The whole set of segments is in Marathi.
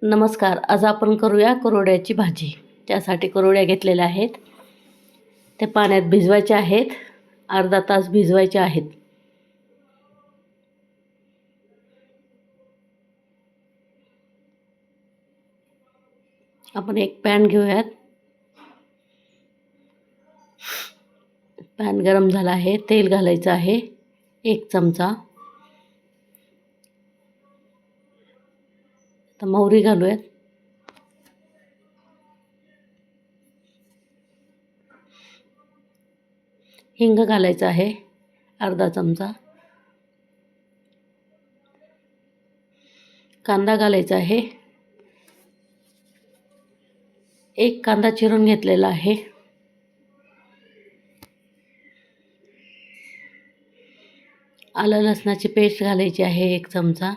नमस्कार. आज आपण करूया कुरवड्याची भाजी. त्यासाठी कुरवड्या घेतलेल्या आहेत. ते पाण्यात भिजवायच्या आहेत. अर्धा तास भिजवायच्या आहेत. आपण एक पॅन घेऊयात. पॅन गरम झाला आहे. तेल घालायचं आहे 1 चमचा. आता मोहरी घालूयात. हिंग घालायचं आहे अर्धा चमचा. कांदा घालायचा आहे. 1 कांदा चिरून घेतलेला आहे. आलं लसणाची पेस्ट घालायची आहे 1 चमचा.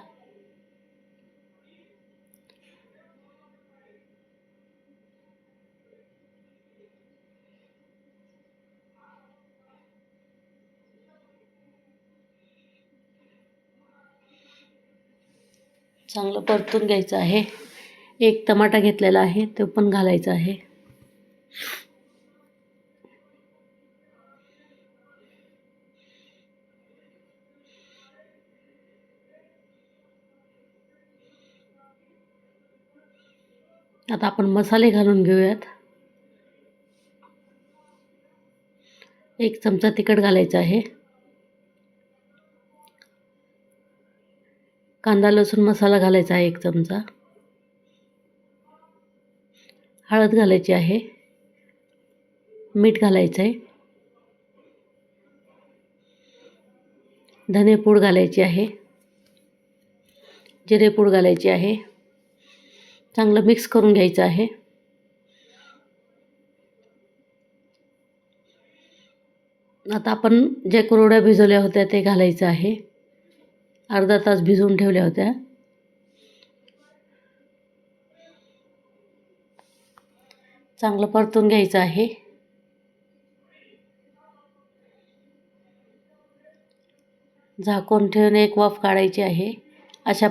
चांगलं परतून घ्यायचं आहे. 1 टमाटा घेतलेला आहे, तो पण घालायचा आहे. आता आपण मसाले घालून घेऊयात. 1 चमचा तिखट घालायचं आहे. कांदा लसूण मसाला घालायचा आहे 1 चमचा. हळद घालायची आहे. मीठ घालायचं आहे. धनेपूड घालायची आहे. जिरेपूड घालायची आहे. चांगलं मिक्स करून घ्यायचं आहे. आता आपण ज्या कुरवड्या भिजवल्या होत्या ते घालायचं आहे. अर्धा तास भिजवून ठेवल्या होत्या. चांगलं परतून घ्यायचं आहे. झाकून ठेवून एक वाफ काढायची आहे. अशा